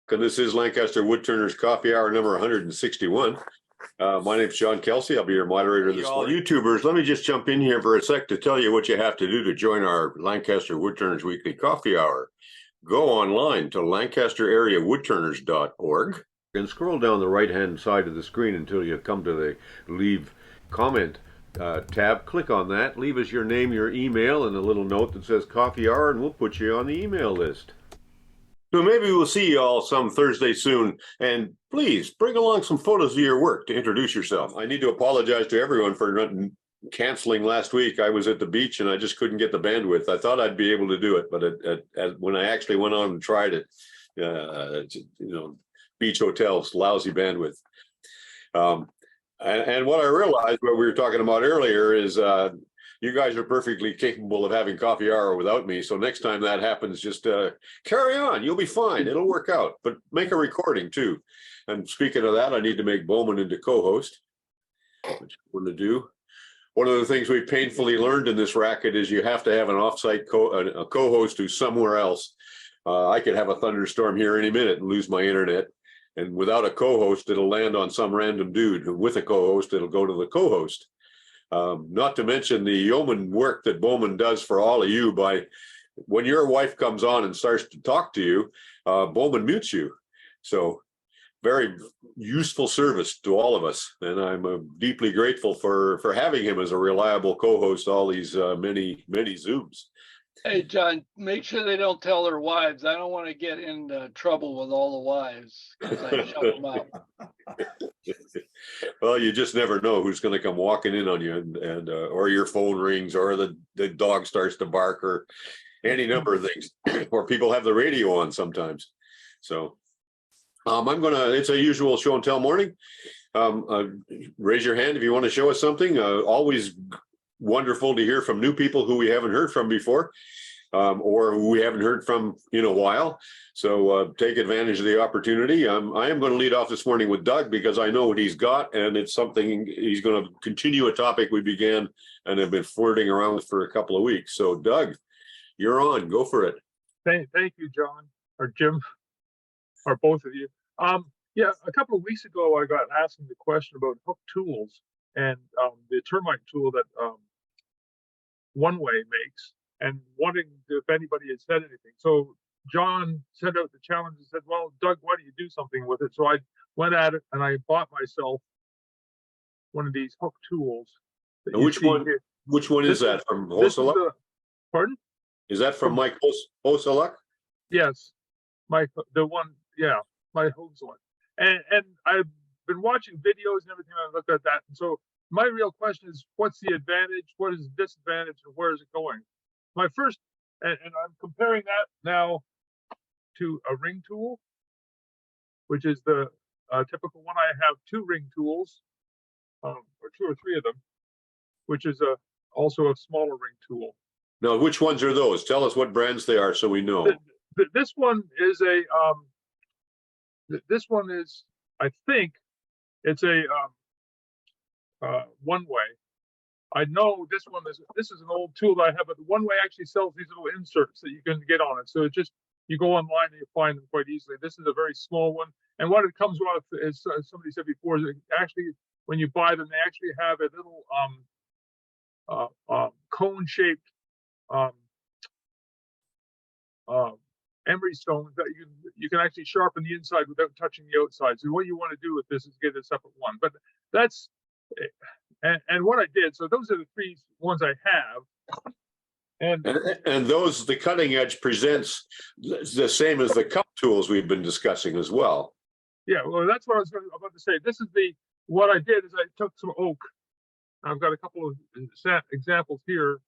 And this is Lancaster Woodturners Coffee Hour number 161. My name's John Kelsey. I'll be your moderator this morning. YouTubers, let me just jump in here for a sec to tell you what you have to do to join our Lancaster Woodturners Weekly Coffee Hour. Go online to lancastereawoodturners.org and scroll down the right-hand side of the screen until you come to the Leave Comment tab. Click on that. Leave us your name, your email, and a little note that says Coffee Hour, and we'll put you on the email list. So maybe we'll see you all some Thursday soon. And please bring along some photos of your work to introduce yourself. I need to apologize to everyone for canceling last week. I was at the beach and I just couldn't get the bandwidth. I thought I'd be able to do it, but when I actually went on and tried it, beach hotels, lousy bandwidth. And what I realized, what we were talking about earlier, is you guys are perfectly capable of having coffee hour without me. So next time that happens, just carry on. You'll be fine. It'll work out. But make a recording too. And speaking of that, I need to make Bowman into co-host, which I'm going to do. One of the things we painfully learned in this racket is you have to have an offsite co-host who's somewhere else. I could have a thunderstorm here any minute and lose my internet. And without a co-host, it'll land on some random dude. With a co-host, it'll go to the co-host. Not to mention the yeoman work that Bowman does for all of you by when your wife comes on and starts to talk to you, Bowman mutes you. So very useful service to all of us. And I'm deeply grateful for having him as a reliable co-host all these many Zooms. Hey, John, make sure they don't tell their wives. I don't want to get into trouble with all the wives because I shut them out. Well, you just never know who's going to come walking in on you, and or your phone rings, or the dog starts to bark, or any number of things, or people have the radio on sometimes. So it's a usual show and tell morning. Raise your hand if you want to show us something. Always wonderful to hear from new people who we haven't heard from before, or who we haven't heard from in a while. So take advantage of the opportunity. I am going to lead off this morning with Doug because I know what he's got, and it's something he's going to continue a topic we began and have been flirting around with for a couple of weeks. So Doug, you're on. Go for it. Thank you, John, or Jim, or both of you. Yeah, a couple of weeks ago, I got asked the question about hook tools and the termite tool that One Way makes, and wondering if anybody had said anything. So John sent out the challenge and said, well, Doug, why don't you do something with it? So I went at it and I bought myself one of these hook tools. Which one is that from Hoseluk? Pardon? Is that from Mike Hoseluk? Yes, Mike, the one, yeah, Mike Hoseluk. And I've been watching videos and everything. I looked at that. And so my real question is, what's the advantage? What is the disadvantage? And where is it going? My first, and I'm comparing that now to a ring tool, which is the typical one. I have two ring tools, or two or three of them, which is also a smaller ring tool. Now, which ones are those? Tell us what brands they are so we know. This one is I think it's a One Way. I know this is an old tool that I have, but the One Way actually sells these little inserts that you can get on it. So it just, you go online and you find them quite easily. This is a very small one. And what it comes with, as somebody said before, is actually, when you buy them, they actually have a little cone-shaped emery stones that you can actually sharpen the inside without touching the outside. So what you want to do with this is get a separate one. But that's and what I did. So those are the three ones I have. And those, the cutting edge presents the same as the cup tools we've been discussing as well. Yeah, well, that's what I was about to say. This is what I did is I took some oak. I've got a couple of examples here.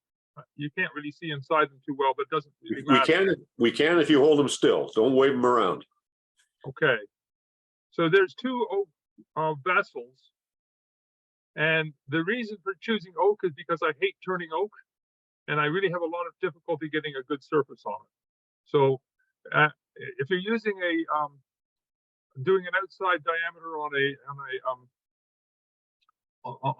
You can't really see inside them too well, but it doesn't really matter. We can if you hold them still. Don't wave them around. Okay. So there's two oak vessels. And the reason for choosing oak is because I hate turning oak, and I really have a lot of difficulty getting a good surface on it. So if you're using doing an outside diameter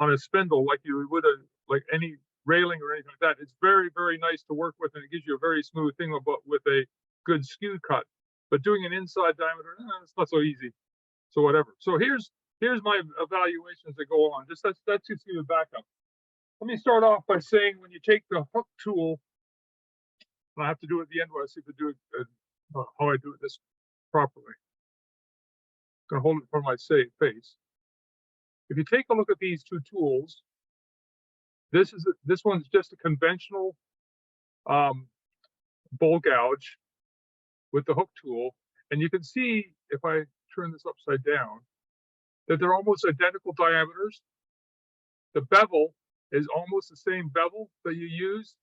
on a spindle like you would like any railing or anything like that, it's very, very nice to work with, and it gives you a very smooth thing with a good skew cut. but doing an inside diameter, it's not so easy. So whatever. So here's my evaluations that go on. Just let's just see the backup. Let me start off by saying when you take the hook tool, and I have to do it at the end where I see to do it how I do it this properly. I'm gonna hold it for my face. If you take a look at these two tools, this one's just a conventional bowl gouge with the hook tool, and you can see if I turn this upside down that they're almost identical diameters. The bevel is almost the same bevel that you use.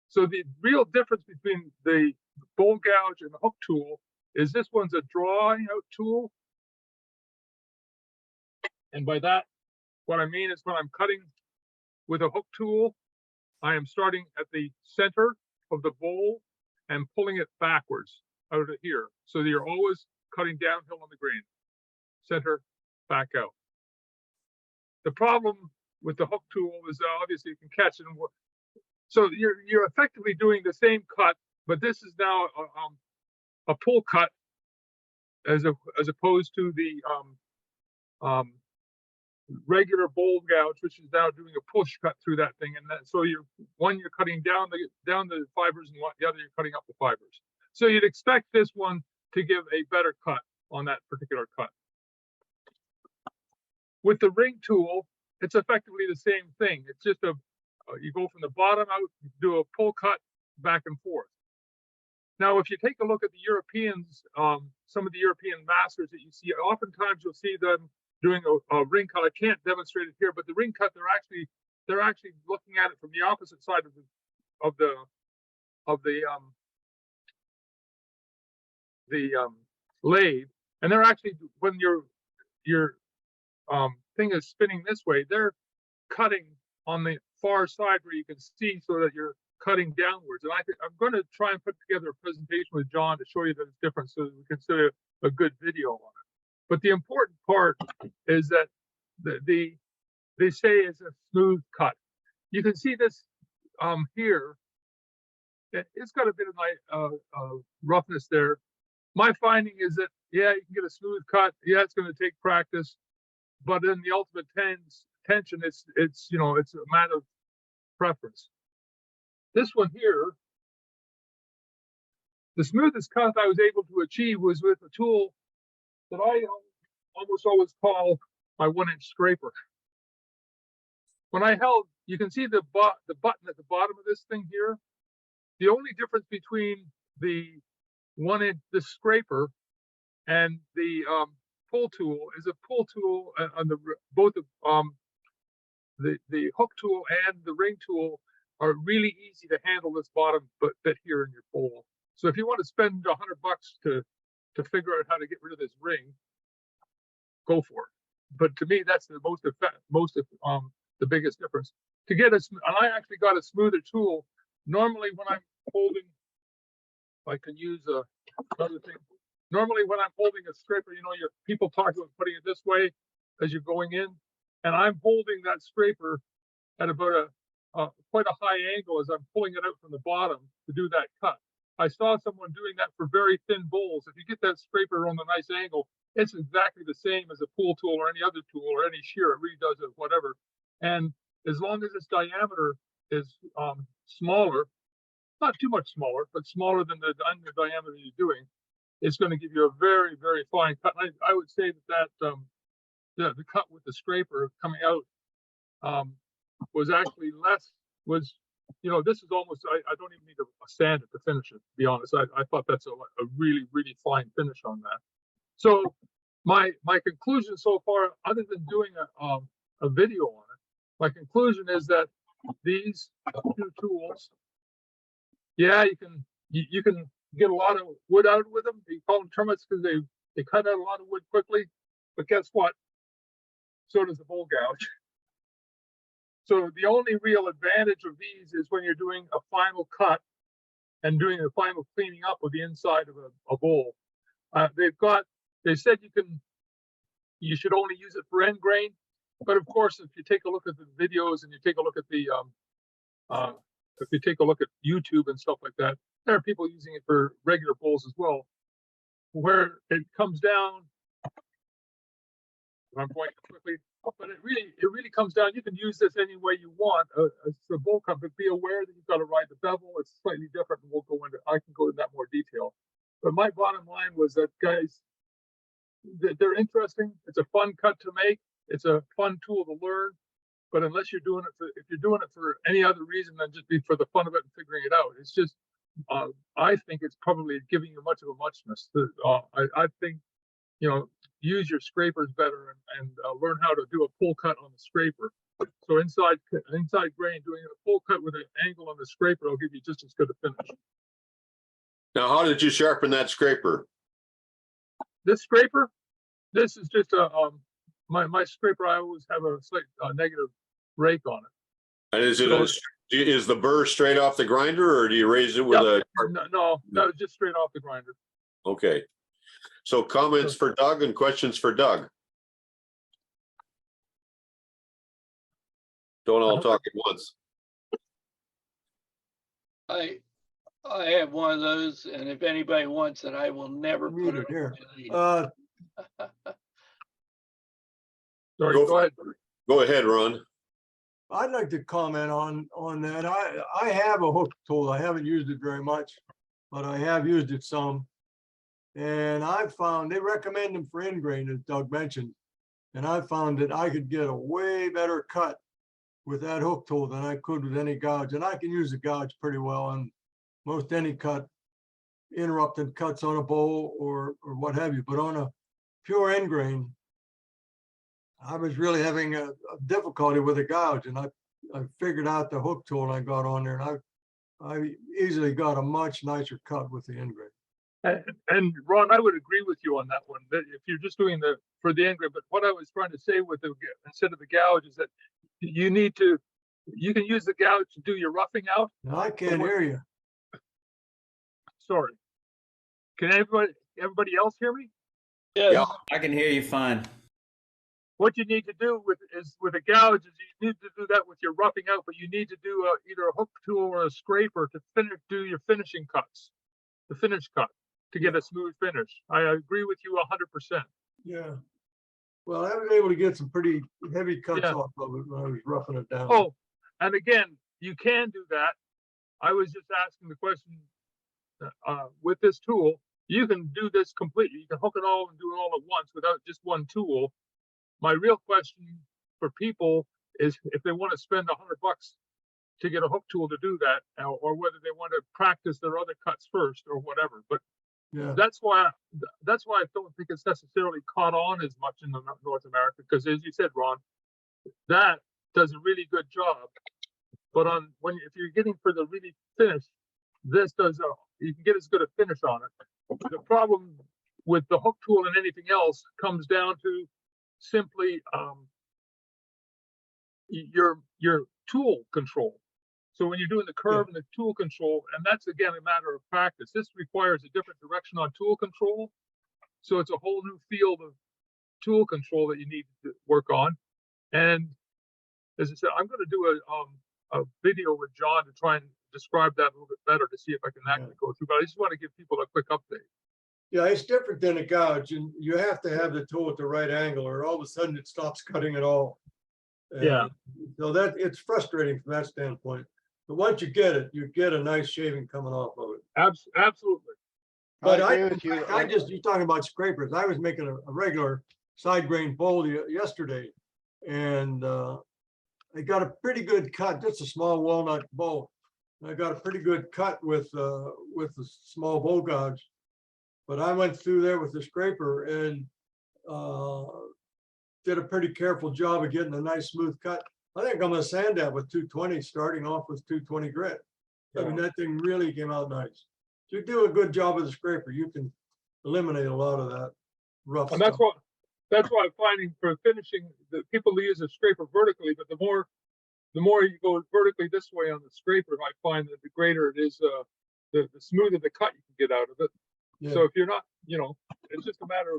So the real difference between the bowl gouge and the hook tool is this one's a drawing out tool. And by that, what I mean is when I'm cutting with a hook tool, I am starting at the center of the bowl and pulling it backwards out of here. So that you're always cutting downhill on the grain. Center, back out. The problem with the hook tool is obviously you can catch it. So you're effectively doing the same cut, but this is now a pull cut as opposed to the regular bowl gouge, which is now doing a push cut through that thing. And so you're cutting down the fibers, and the other you're cutting up the fibers. So you'd expect this one to give a better cut on that particular cut. With the ring tool, it's effectively the same thing. It's just you go from the bottom out, do a pull cut back and forth. Now, if you take a look at the Europeans, some of the European masters that you see, oftentimes you'll see them doing a ring cut. I can't demonstrate it here, but the ring cut, they're actually looking at it from the opposite side of the lathe, and they're actually, when your thing is spinning this way, they're cutting on the far side where you can see, so that you're cutting downwards. And I'm going to try and put together a presentation with John to show you that it's different, so that we can see a good video on it. But the important part is that they say it's a smooth cut. You can see this here. It's got a bit of roughness there. My finding is that, yeah, you can get a smooth cut. Yeah, it's going to take practice, but in the ultimate tension, it's a matter of preference. This one here, the smoothest cut I was able to achieve was with a tool that I almost always call my 1-inch scraper. When I held, you can see the button at the bottom of this thing here. The only difference between the 1-inch, the scraper, and the pull tool is a pull tool on both the hook tool and the ring tool are really easy to handle this bottom bit here in your bowl. So if you want to spend $100 to figure out how to get rid of this ring, go for it. But to me, that's the the biggest difference. To get and I actually got a smoother tool. Normally, when I'm holding, I can use another thing. Normally, when I'm holding a scraper, people talk about putting it this way as you're going in, and I'm holding that scraper at about quite a high angle as I'm pulling it out from the bottom to do that cut. I saw someone doing that for very thin bowls. If you get that scraper on a nice angle, it's exactly the same as a pull tool or any other tool or any shear. It really does it, whatever. And as long as its diameter is smaller, not too much smaller, but smaller than the diameter you're doing, it's going to give you a very, very fine cut. I would say that the cut with the scraper coming out was actually this is almost, I don't even need a sander to finish it, to be honest. I thought that's a really, really fine finish on that. So my conclusion so far, other than doing a video on it, my conclusion is that these two tools, yeah, you can get a lot of wood out with them. You call them termites because they cut out a lot of wood quickly. But guess what? So does the bowl gouge. So the only real advantage of these is when you're doing a final cut and doing a final cleaning up of the inside of a bowl. They said you should only use it for end grain, but of course, if you take a look at the videos and you take a look at if you take a look at YouTube and stuff like that, there are people using it for regular bowls as well. where it comes down. I'm pointing quickly, but it really comes down. You can use this any way you want. It's a bowl cut, but be aware that you've got to ride the bevel. It's slightly different, and we'll go into. I can go into that more detail. But my bottom line was that, guys, they're interesting. It's a fun cut to make. It's a fun tool to learn. But unless you're doing it for, if you're doing it for any other reason than just be for the fun of it and figuring it out, it's just, I think it's probably giving you much of a muchness. I think, use your scrapers better and learn how to do a pull cut on the scraper. So inside grain, doing a pull cut with an angle on the scraper will give you just as good a finish. Now, how did you sharpen that scraper? This scraper, this is just my scraper. I always have a slight negative rake on it. And is it is the burr straight off the grinder, or do you raise it with a? No, just straight off the grinder. Okay. So comments for Doug and questions for Doug. Don't all talk at once. I have one of those, and if anybody wants it, I will never put it here. on. Sorry, go ahead. Go ahead, Ron. I'd like to comment on that. I have a hook tool. I haven't used it very much, but I have used it some. And I found they recommend them for ingrain, as Doug mentioned. And I found that I could get a way better cut with that hook tool than I could with any gouge. And I can use the gouge pretty well on most any cut, interrupted cuts on a bowl or what have you. But on a pure ingrain, I was really having a difficulty with a gouge, and I figured out the hook tool and I got on there, and I easily got a much nicer cut with the ingrain. And Ron, I would agree with you on that one. That if you're just doing for the ingrain, but what I was trying to say with instead of the gouge is that you can use the gouge to do your roughing out. Now, I can't hear you. Sorry. Can everybody else hear me? Yes. Yeah. I can hear you fine. What you need to do with a gouge is you need to do that with your roughing out, but you need to do either a hook tool or a scraper to do your finishing cuts, the finish cut, to get a smooth finish. I agree with you 100%. Yeah. Well, I was able to get some pretty heavy cuts Yeah. off of it when I was roughing it down. Oh, and again, you can do that. I was just asking the question with this tool. You can do this completely. You can hook it all and do it all at once without just one tool. My real question for people is if they want to spend $100 to get a hook tool to do that, or whether they want to practice their other cuts first or whatever. But yeah, that's why I don't think it's necessarily caught on as much in North America, because as you said, Ron, that does a really good job. But if you're getting for the really finish, this does you can get as good a finish on it. The problem with the hook tool and anything else comes down to simply your tool control. So when you're doing the curve and the tool control, and that's again a matter of practice. This requires a different direction on tool control. So it's a whole new field of tool control that you need to work on. And as I said, I'm going to do a video with John to try and describe that a little bit better to see if I can actually go through. But I just want to give people a quick update. yeah, it's different than a gouge, and you have to have the tool at the right angle, or all of a sudden it stops cutting at all. And Yeah. so that it's frustrating from that standpoint. But once you get it, you get a nice shaving coming off of it. Absolutely. But I agree with you. you're talking about scrapers. I was making a regular side grain bowl yesterday, and I got a pretty good cut, just a small walnut bowl. I got a pretty good cut with the small bowl gouge. But I went through there with the scraper and did a pretty careful job of getting a nice smooth cut. I think I'm gonna sand that with 220, starting off with 220 grit. I mean, that thing really came out nice. If you do a good job with the scraper, you can eliminate a lot of that rough And stuff. that's why I'm finding for finishing the people who use a scraper vertically, but the more you go vertically this way on the scraper, I find that the greater it is, the smoother the cut you can get out of it. Yeah. So if you're not, it's just a matter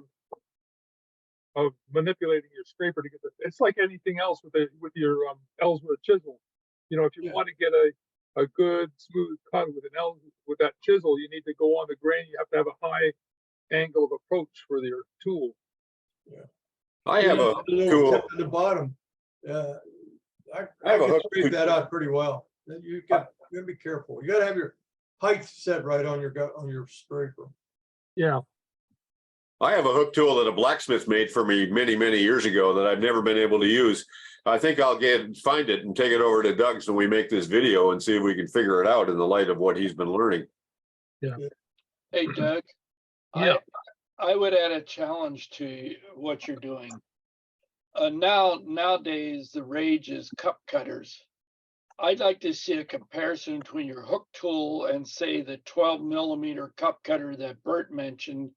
of manipulating your scraper to get it's like anything else with your Ellsworth chisel. If you want to get a good smooth cut with with that chisel, you need to go on the grain. You have to have a high angle of approach for your tool. I have a A little tool. tip at the bottom. I I have a can hook. scrape that out pretty well. You gotta be careful. You gotta have your height set right on your scraper. Yeah. I have a hook tool that a blacksmith made for me many, many years ago that I've never been able to use. I think I'll find it and take it over to Doug's when we make this video and see if we can figure it out in the light of what he's been learning. Hey, Doug. Yeah. I would add a challenge to what you're doing. Nowadays, the rage is cup cutters. I'd like to see a comparison between your hook tool and say the 12mm cup cutter that Bert mentioned,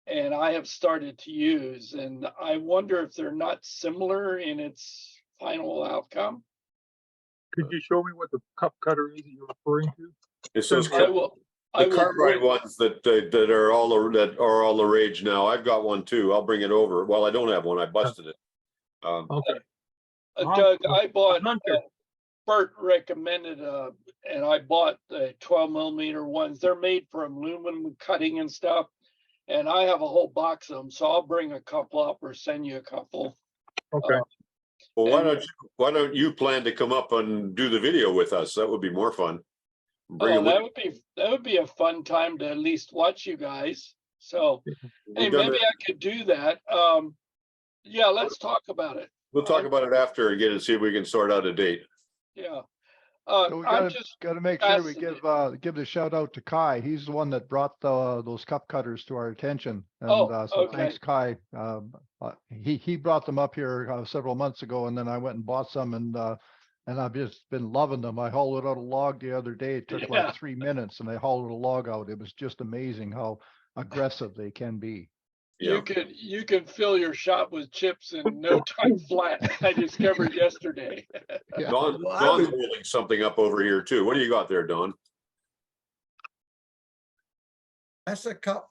and I have started to use. And I wonder if they're not similar in its final outcome. Could you show me what the cup cutter is that you're referring to? It's those I will. I the will carbide bring- ones that are all the rage now. I've got one too. I'll bring it over. Well, I don't have one. I busted it. Okay. Doug, I bought. Hunter. Bert recommended, and I bought the 12mm ones. They're made from aluminum cutting and stuff. And I have a whole box of them, so I'll bring a couple up or send you a couple. Okay. Well, why don't you plan to come up and do the video with us? That would be more fun. Bring it with That would be a fun time to at least watch you guys. So, hey, We've done maybe it. I could do that. Yeah, let's talk about it. We'll talk about it after again and see if we can sort out a date. Yeah. So we I'm gotta, just gotta make sure we fascinated. give the shout out to Kai. He's the one that brought those cup cutters to our attention. And Oh, so okay. thanks, Kai. He brought them up here several months ago, and then I went and bought some, and I've just been loving them. I hauled out a log the other day. It took Yeah. like 3 minutes, and I hauled a log out. It was just amazing how aggressive they can be. Yeah. You can fill your shop with chips in no time flat. I discovered yesterday. Yeah. Don's Well, I would- holding something up over here too. What do you got there, Don? That's a cup.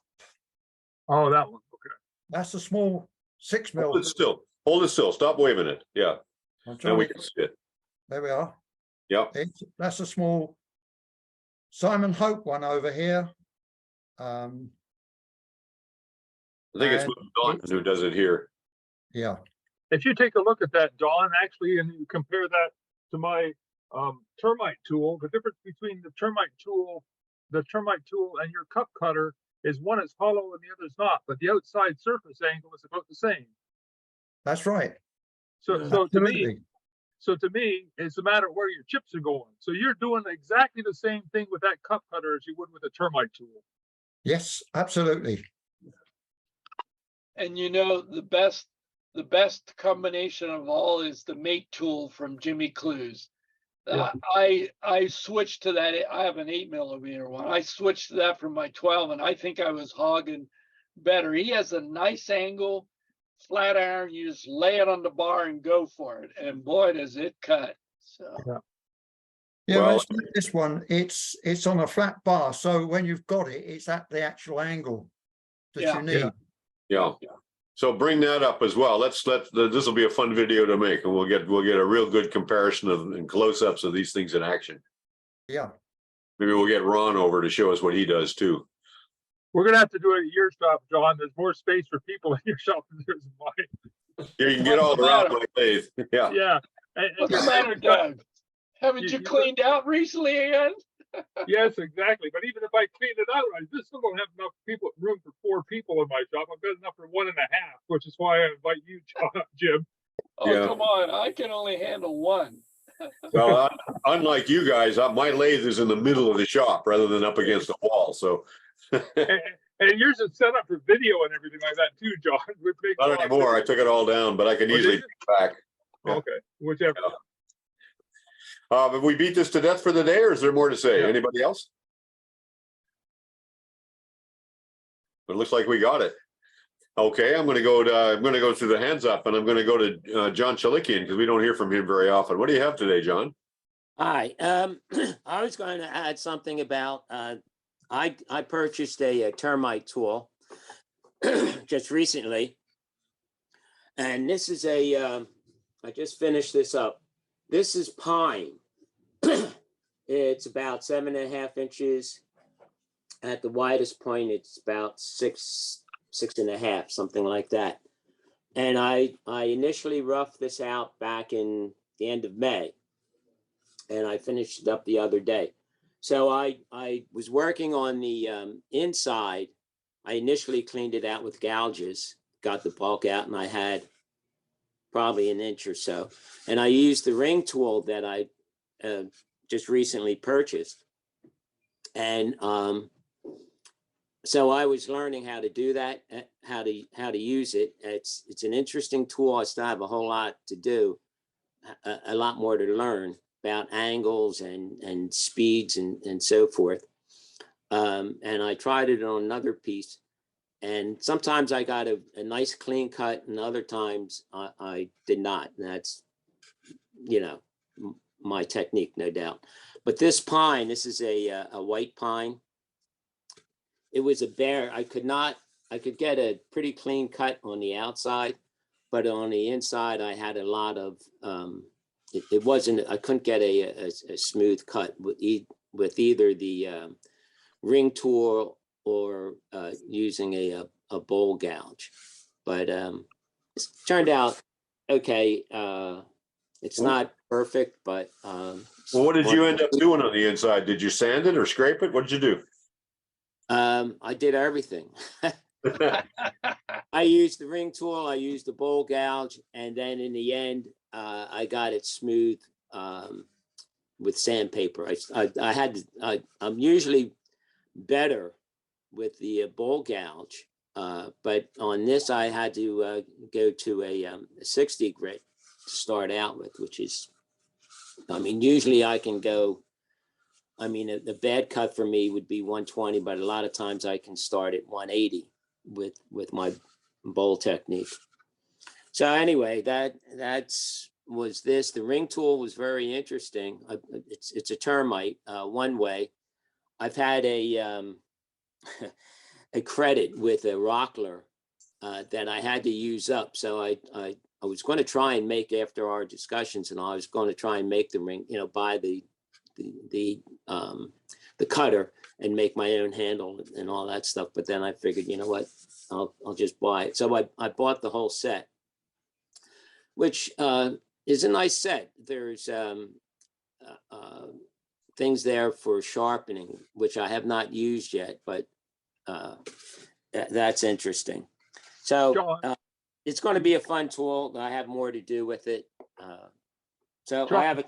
Oh, that one. Okay. That's a small 6 mil. Hold it still. Hold it still. Stop waving it. Yeah. I'm Now trying we to- can see it. There we are. Yep. That's a small Simon Hope one over here. I think it's And Don who does it here. Yeah, If you take a look at that, Don, actually, and you compare that to my termite tool, the difference between the termite tool and your cup cutter is one is hollow and the other is not, but the outside surface angle is about the same. that's right. So Absolutely. to me, it's a matter of where your chips are going. So you're doing exactly the same thing with that cup cutter as you would with a termite tool. Yes, absolutely. And you know, the best combination of all is the mate tool from Jimmy Clues. Yeah. I switched to that. I have an 8mm one. I switched to that from my 12, and I think I was hogging better. He has a nice angle, flat iron. You just lay it on the bar and go for it. And boy, does it cut. So Yeah, Well- let's make this one. It's on a flat bar, so when you've got it, it's at the actual angle that Yeah. you need. Yeah. So bring that up as well. This will be a fun video to make, and we'll get a real good comparison and close-ups of these things in action. Yeah. Maybe we'll get Ron over to show us what he does too. We're gonna have to do it at your shop, John. There's more space for people in your shop than there's in mine. Yeah, you can get all What's the around matter? my lathe. Yeah. Yeah. what's the matter, Doug? Haven't you You- cleaned out recently again? Yes, exactly. But even if I clean it out, I still don't have enough room for 4 people in my shop. I've got enough for 1.5, which is why I invite you, Jim. Oh, Yeah. come on. I can only handle one. Well, unlike you guys, my lathe is in the middle of the shop rather than up against a wall. So And yours is set up for video and everything like that too, John. Which makes a not lot of anymore. I sense. took it all down, but I can Oh, did easily you? get it back. Yeah. Okay, whichever. Have we beat this to death for the day, or is there more to say? Yeah. Anybody else? It looks like we got it. Okay, I'm going to go through the hands up, and I'm going to go to John Chalikian because we don't hear from him very often. What do you have today, John? Hi, I was going to add something about, I purchased a termite tool just recently. And this is I just finished this up. This is pine. It's about 7.5 inches at the widest point, it's about 6.5, something like that. And I initially roughed this out back in the end of May, and I finished it up the other day. So I was working on the inside. I initially cleaned it out with gouges, got the bulk out, and I had probably an inch or so. And I used the ring tool that I just recently purchased. And so I was learning how to do that, how to use it. It's an interesting tool. I still have a whole lot to do, a lot more to learn about angles and speeds and so forth. And I tried it on another piece, and sometimes I got a nice clean cut, and other times I did not. And that's, you know, my technique, no doubt. But this pine, this is a white pine. It was a bare. I could get a pretty clean cut on the outside, but on the inside I had a lot of, it wasn't, I couldn't get a smooth cut with either the ring tool or using a bowl gouge. But it turned out okay. It's not perfect, but Well, what did you end up doing on the inside? Did you sand it or scrape it? What did you do? I did everything. I used the ring tool, I used the bowl gouge, and then in the end, I got it smooth with sandpaper. I'm usually better with the bowl gouge, but on this I had to go to a 60 grit to start out with, which is, I mean, usually I can go, I mean, the bad cut for me would be 120, but a lot of times I can start at 180 with my bowl technique. So anyway, was this. The ring tool was very interesting. It's a termite one way. I've had a a credit with a rockler that I had to use up. So I was going to try and make, after our discussions, and I was going to try and make the ring, you know, buy the cutter and make my own handle and all that stuff. But then I figured, you know what, I'll just buy it. So I bought the whole set, which is a nice set. There's things there for sharpening, which I have not used yet, but that's interesting. So it's going to be a fun tool. I have more to do with it. So John, I have a,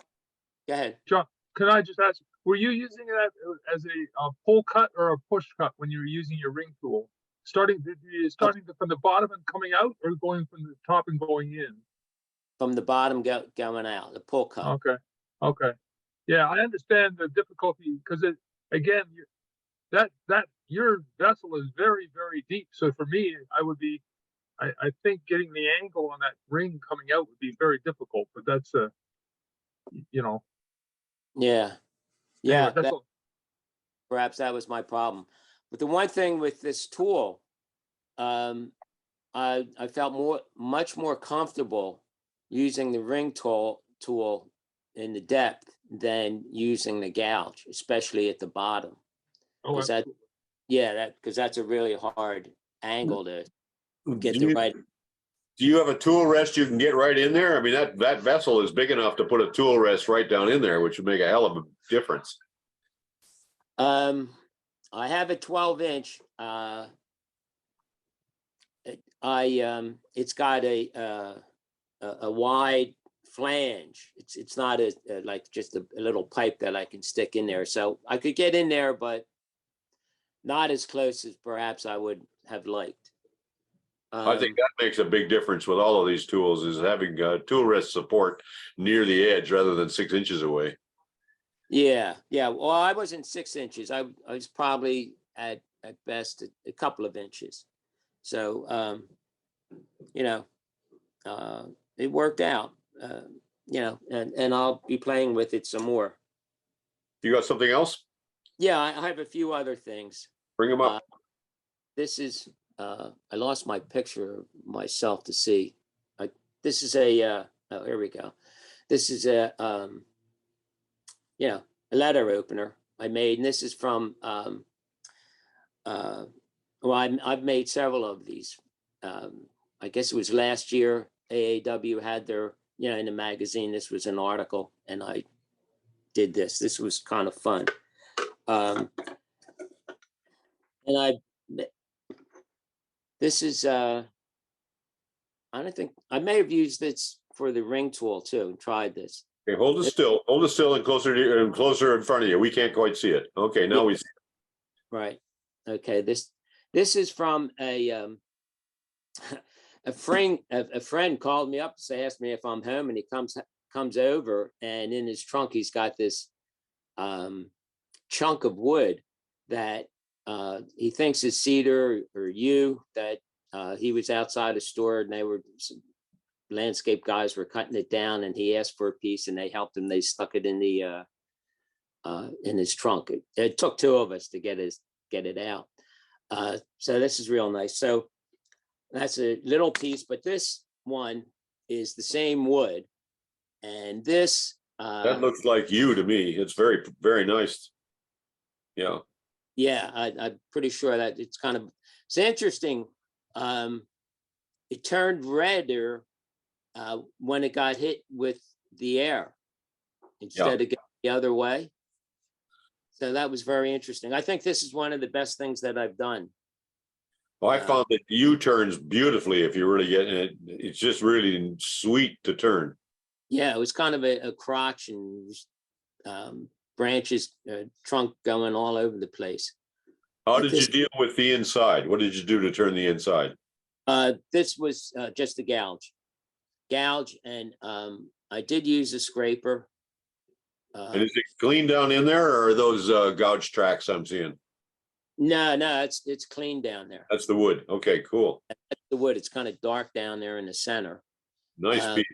go ahead. John, can I just ask, were you using it as a pull cut or a push cut when you were using your ring tool? Starting from the bottom and coming out, or going from the top and going in? From the bottom going out, the pull cut. Okay. Yeah, I understand the difficulty because again, that your vessel is very, very deep. So for me, I think getting the angle on that ring coming out would be very difficult. But that's you know. Yeah. Anyway, Perhaps that was my problem. But the one thing with this tool, I felt much more comfortable using the ring tool in the depth than using the gouge, especially at the bottom. Because that's a really hard angle to get the right. Do you have a tool rest you can get right in there? I mean, that vessel is big enough to put a tool rest right down in there, which would make a hell of a difference. I have a 12-inch. It's got a wide flange. It's not like just a little pipe that I can stick in there. So I could get in there, but not as close as perhaps I would have liked. I think that makes a big difference with all of these tools, is having tool rest support near the edge rather than 6 inches away. Yeah. Well, I wasn't 6 inches. I was probably at best a couple of inches. So, it worked out, and I'll be playing with it some more. You got something else? Yeah, I have a few other things. Bring them up. This is, I lost my picture of myself to see. This is a, oh, here we go. This is a letter opener I made, and this is from well, I've made several of these. I guess it was last year, AAW had their, in the magazine, this was an article, and I did this. This was kind of fun. And this is, I don't think, I may have used this for the ring tool too, and tried this. Okay, hold it still and closer to you and closer in front of you. We can't quite see it. Okay, now we see it. Right. Okay. This is from a a friend called me up to asked me if I'm home, and he comes over, and in his trunk he's got this chunk of wood that he thinks is cedar or yew, that he was outside a store, and some landscape guys were cutting it down, and he asked for a piece, and they helped him. They stuck it in his trunk. It took two of us to get it out. So this is real nice. So that's a little piece, but this one is the same wood, and this That looks like you to me. It's very, very nice. Yeah. Yeah, I'm pretty sure that it's interesting. It turned redder when it got hit with the air instead of going the other way. So that was very interesting. I think this is one of the best things that I've done. Well, I found that U turns beautifully if you're really getting it. It's just really sweet to turn. Yeah, it was kind of a crotch and branches, trunk going all over the place. How did you deal with the inside? What did you do to turn the inside? This was just a gouge, and I did use a scraper. And is it clean down in there, or are those gouge tracks I'm seeing? No, it's clean down there. That's the wood. Okay, cool. That's the wood. It's kind of dark down there in the center. Nice piece.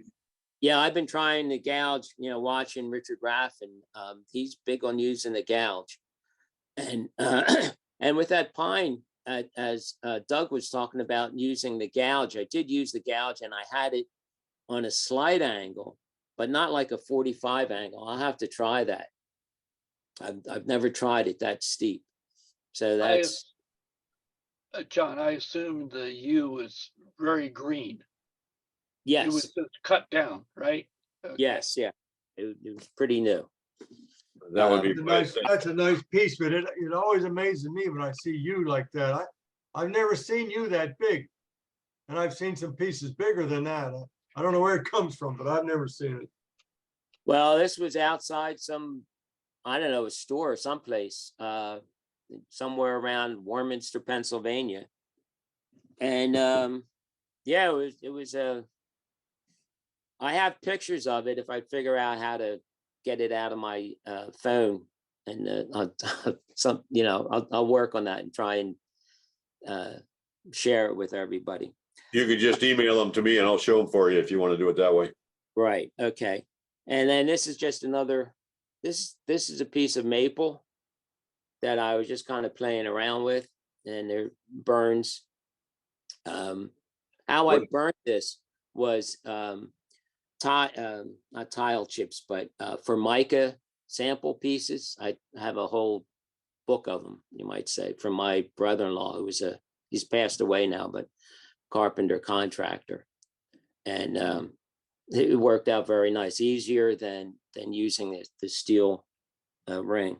Yeah, I've been trying to gouge, watching Richard Raff, and he's big on using the gouge. And and with that pine, as Doug was talking about using the gouge, I did use the gouge, and I had it on a slight angle, but not like a 45 angle. I'll have to try that. I've never tried it that steep. So that's John, I assume the U is very green. yes. It was just cut down, right? Okay. Yes, yeah. It was pretty new. That would be That's a nice piece, but it always amazes me when I see you like that. I've never seen you that big. And I've seen some pieces bigger than that. I don't know where it comes from, but I've never seen it. Well, this was outside some, I don't know, a store someplace, somewhere around Warminster, Pennsylvania. And yeah, it was I have pictures of it if I figure out how to get it out of my phone, and I'll work on that and try and share it with everybody. You could just email them to me and I'll show them for you if you want to do it that way. Right. Okay. And then this is just another, this is a piece of maple that I was just kind of playing around with, and there burns. How I burnt this was not tile chips, but Formica sample pieces. I have a whole book of them, you might say, from my brother-in-law, who was he's passed away now, but carpenter contractor. And it worked out very nice, easier than using the steel ring.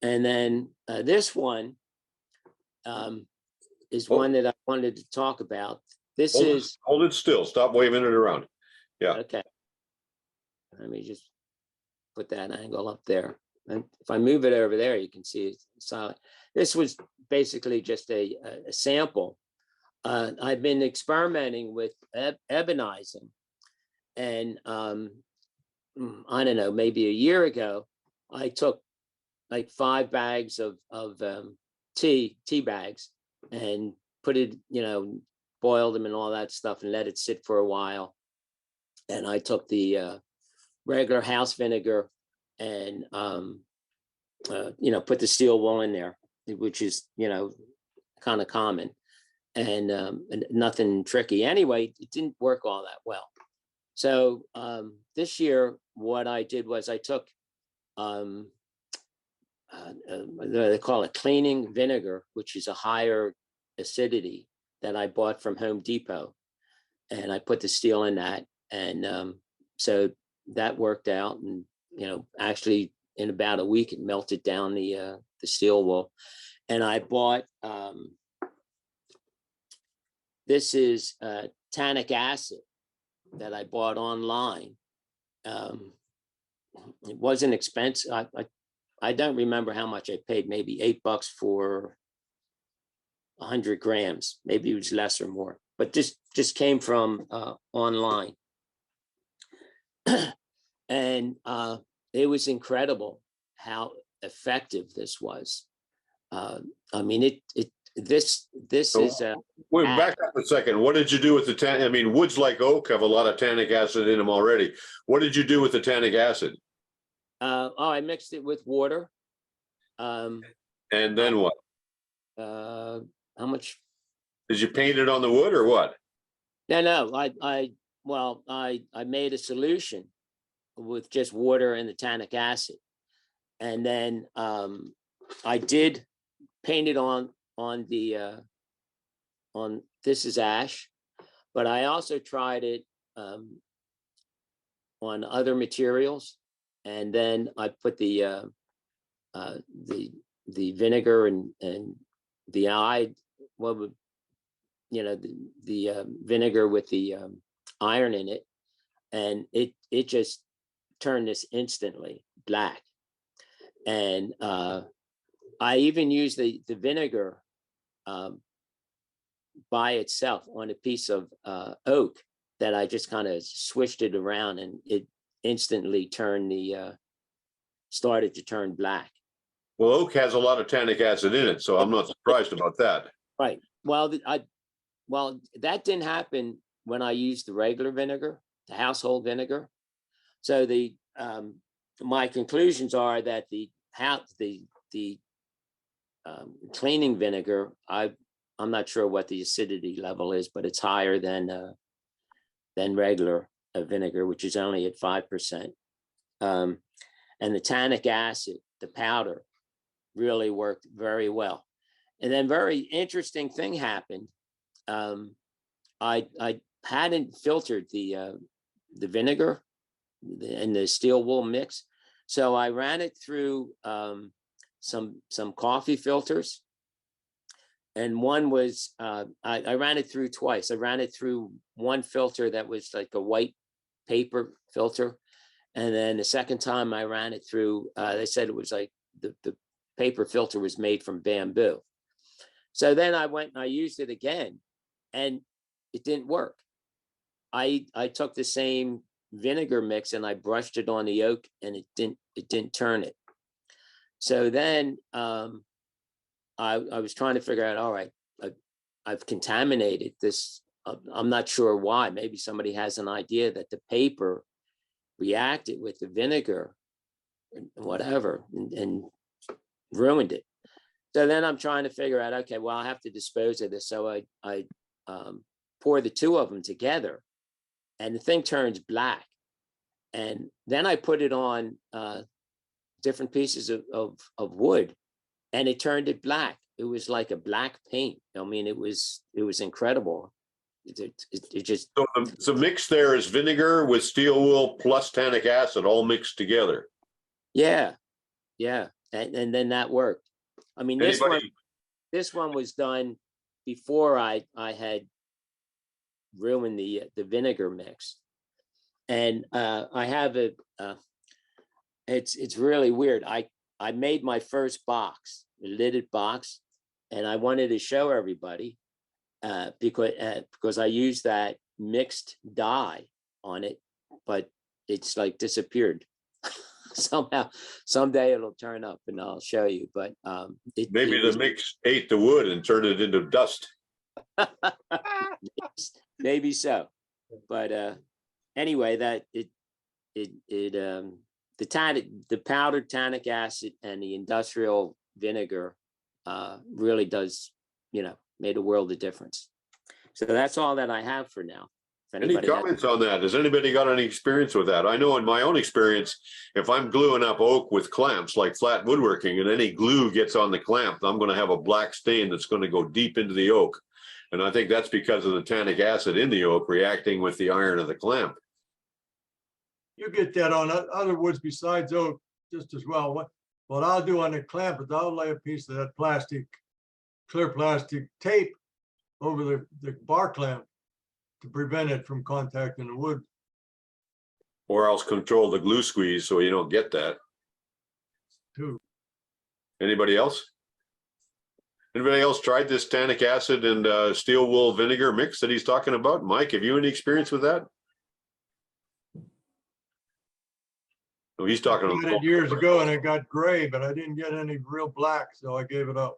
And then this one is one that I wanted to talk about. This is hold it still. Stop waving it around. Yeah. Okay. Let me just put that angle up there. And if I move it over there, you can see it's solid. This was basically just a sample. I've been experimenting with ebonizing, and I don't know, maybe a year ago, I took like 5 bags of tea bags and put it, boiled them and all that stuff and let it sit for a while. And I took the regular house vinegar and put the steel wool in there, which is kind of common, and nothing tricky. Anyway, it didn't work all that well. So this year, what I did was I took they call it cleaning vinegar, which is a higher acidity that I bought from Home Depot. And I put the steel in that. And so that worked out. And, actually in about a week, it melted down the steel wool. And I bought, this is tannic acid that I bought online. It wasn't expensive. I don't remember how much I paid, maybe $8 for 100 grams. Maybe it was less or more, but this just came from online. And it was incredible how effective this was. I mean, this is Wait, back up a second. What did you do with the I mean, woods like oak have a lot of tannic acid in them already. What did you do with the tannic acid? I mixed it with water. And then what? How much? Did you paint it on the wood or what? No. I made a solution with just water and the tannic acid, and then I did paint it on this is ash, but I also tried it on other materials, and then I put the vinegar and the vinegar with the iron in it, and it just turned this instantly black. And I even used the vinegar by itself on a piece of oak that I just kind of swished it around, and it instantly started to turn black. Well, oak has a lot of tannic acid in it, so I'm not surprised about that. Right. Well, that didn't happen when I used the regular vinegar, the household vinegar. So my conclusions are that the cleaning vinegar, I'm not sure what the acidity level is, but it's higher than regular vinegar, which is only at 5%. And the tannic acid, the powder, really worked very well. And then very interesting thing happened. I hadn't filtered the vinegar and the steel wool mix, so I ran it through some coffee filters. And one was I ran it through twice. I ran it through one filter that was like a white paper filter, and then the second time I ran it through, they said it was like the paper filter was made from bamboo. So then I went and I used it again, and it didn't work. I took the same vinegar mix and I brushed it on the oak, and it didn't turn it. So then I was trying to figure out, all right, I've contaminated this. I'm not sure why. Maybe somebody has an idea that the paper reacted with the vinegar and whatever and ruined it. So then I'm trying to figure out, okay, well, I have to dispose of this. So I pour the two of them together, and the thing turns black. And then I put it on different pieces of wood, and it turned it black. It was like a black paint. I mean, it was incredible. It just. So the mix there is vinegar with steel wool plus tannic acid all mixed together. Yeah. And then that worked. I mean, this one was done before I had ruined the vinegar mix. And I have it's really weird. I made my first box, a lidded box, and I wanted to show everybody because I used that mixed dye on it, but it's like disappeared. Somehow, someday it'll turn up and I'll show you. But maybe the mix ate the wood and turned it into dust. Maybe so. But anyway, that the powdered tannic acid and the industrial vinegar really does, made a world of difference. So that's all that I have for now. If Any anybody has- comments on that? Has anybody got any experience with that? I know in my own experience, if I'm gluing up oak with clamps like flat woodworking and any glue gets on the clamp, I'm going to have a black stain that's going to go deep into the oak. And I think that's because of the tannic acid in the oak reacting with the iron of the clamp. You get that on other woods besides oak just as well. What I'll do on the clamp is I'll lay a piece of that plastic, clear plastic tape over the bar clamp to prevent it from contacting the wood. Or else control the glue squeeze so you don't get that. Too. Anybody else? Anybody else tried this tannic acid and steel wool vinegar mix that he's talking about? Mike, have you any experience with that? Oh, he's talking I tried it years ago and it got gray, but I didn't get any real black, so I gave it up.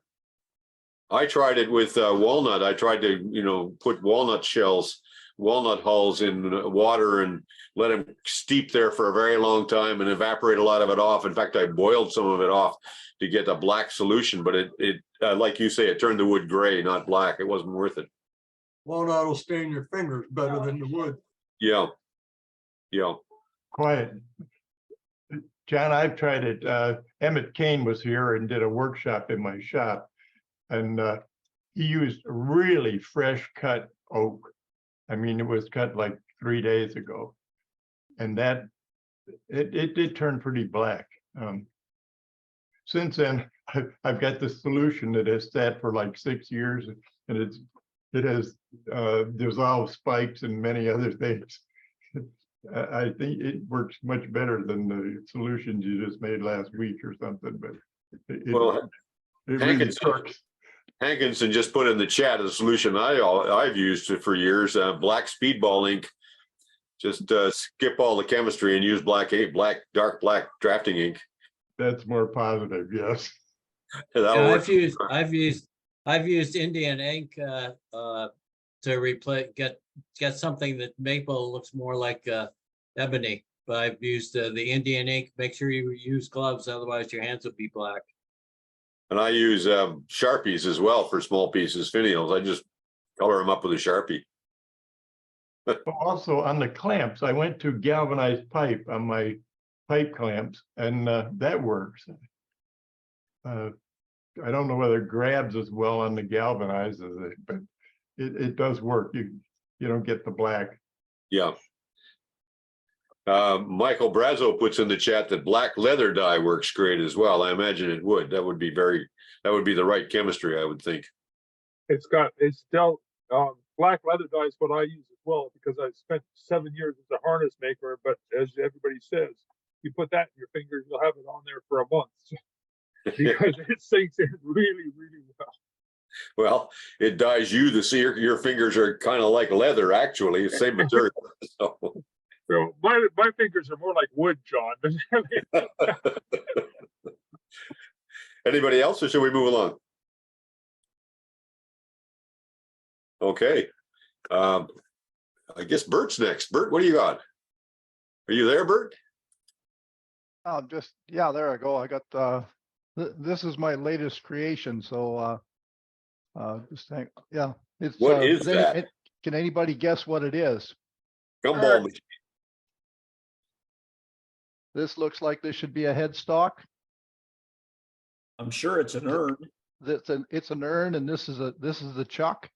I tried it with walnut. I tried to, put walnut shells, walnut hulls in water and let them steep there for a very long time and evaporate a lot of it off. In fact, I boiled some of it off to get a black solution, but it like you say, it turned the wood gray, not black. It wasn't worth it. Walnut will stain your fingers better than the wood. Yeah. Yeah. Quiet. John, I've tried it. Emmett Kane was here and did a workshop in my shop. And he used really fresh cut oak. I mean, it was cut like 3 days ago. And that, it did turn pretty black. Since then, I've got the solution that has sat for like 6 years. And it has dissolved spikes and many other things. I think it works much better than the solutions you just made last week or something, but it really works. Hankinson just put in the chat a solution I've used for years, black speedball ink. Just skip all the chemistry and use dark black drafting ink. That's more positive, yes. Yeah, I've used Indian ink to replace get something that maple looks more like ebony. But I've used the Indian ink. Make sure you use gloves, otherwise your hands will be black. And I use Sharpies as well for small pieces, finials. I just color them up with a Sharpie. Also on the clamps, I went to galvanized pipe on my pipe clamps, and that works. I don't know whether it grabs as well on the galvanized as it, but it does work. You don't get the black. Yeah. Michael Brazo puts in the chat that black leather dye works great as well. I imagine it would. That would be the right chemistry, I would think. It's still black leather dye is what I use as well, because I spent 7 years as a harness maker. But as everybody says, you put that in your fingers, you'll have it on there for a month because it sinks in really, really well. Well, it dyes you to see your fingers are kind of like leather, actually, same material. So my fingers are more like wood, John. Anybody else, or should we move along? Okay. I guess Bert's next. Bert, what do you got? Are you there, Bert? Yeah, there I go. I got this is my latest creation. So just think, yeah. It's What is that? Can anybody guess what it is? Gumball machine. This looks like this should be a headstock. I'm sure it's an urn. It's an urn, and this is the chuck.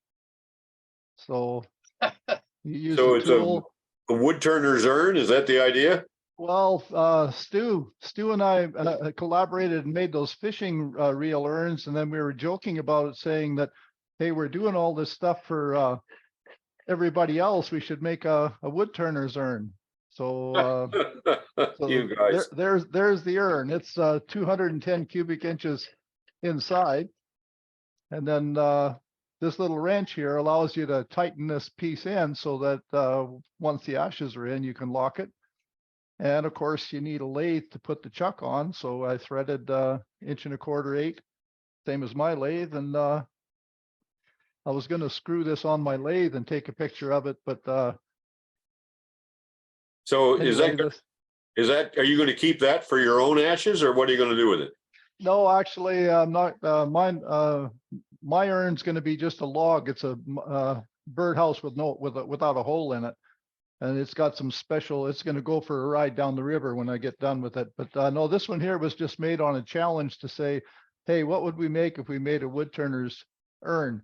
So you use So a it's tool. a woodturner's urn. Is that the idea? Well, Stu and I collaborated and made those fishing reel urns, and then we were joking about it, saying that, hey, we're doing all this stuff for everybody else. We should make a woodturner's urn. So, You guys. there's the urn. It's 210 cubic inches inside, and then this little wrench here allows you to tighten this piece in so that once the ashes are in, you can lock it. And of course, you need a lathe to put the chuck on. So I threaded 1.25 inches 8, same as my lathe. And I was going to screw this on my lathe and take a picture of it. But So anyway, are you going to keep that for your own ashes, or what are you going to do with it? no, actually, I'm not. Mine, my urn's going to be just a log. It's a birdhouse without a hole in it. And it's got some special, it's gonna go for a ride down the river when I get done with it. But no, this one here was just made on a challenge to say, hey, what would we make if we made a wood turner's urn?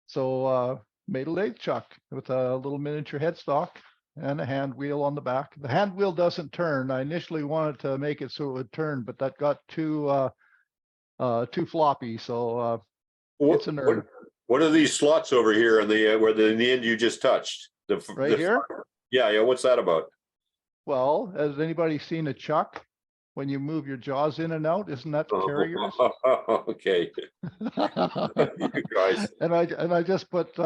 So made a lathe chuck with a little miniature headstock and a hand wheel on the back. The hand wheel doesn't turn. I initially wanted to make it so it would turn, but that got too floppy. So it's an urn. What are these slots over here in the in the end you just touched? Right here? Yeah. What's that about? Well, has anybody seen a chuck? When you move your jaws in and out, isn't that to carry yours? Okay. You guys. And I just put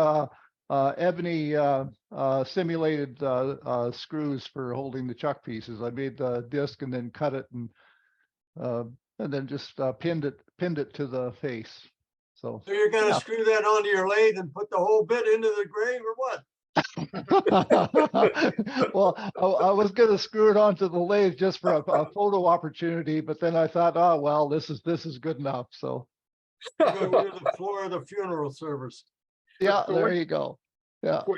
ebony simulated screws for holding the chuck pieces. I made the disc and then cut it and then just pinned it to the face. So So you're gonna yeah. screw that onto your lathe and put the whole bit into the grave or what? Well, I was going to screw it onto the lathe just for a photo opportunity, but then I thought, oh well, this is good enough. So You're gonna do the floor of the funeral service. yeah, So there you go. Yeah, What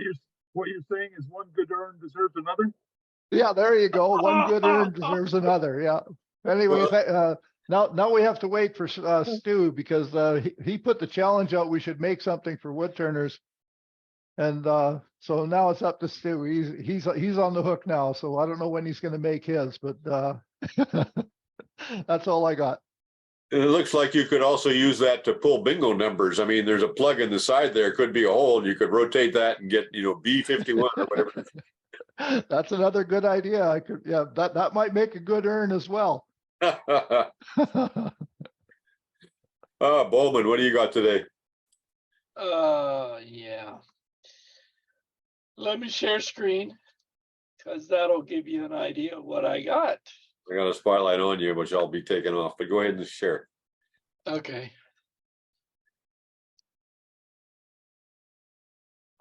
you're saying is one good urn deserves another? yeah, there you go. One good urn deserves another. Yeah. Anyway, now we have to wait for Stu because he put the challenge out. We should make something for wood turners. And so now it's up to Stu. He's on the hook now. So I don't know when he's going to make his, but that's all I got. And it looks like you could also use that to pull bingo numbers. I mean, there's a plug in the side there. Could be a hole, and you could rotate that and get B51 or whatever. That's another good idea. I could, yeah, that might make a good urn as well. Bowman, what do you got today? Yeah. Let me share screen because that'll give you an idea of what I got. I got a spotlight on you, which I'll be taking off, but go ahead and share. Okay.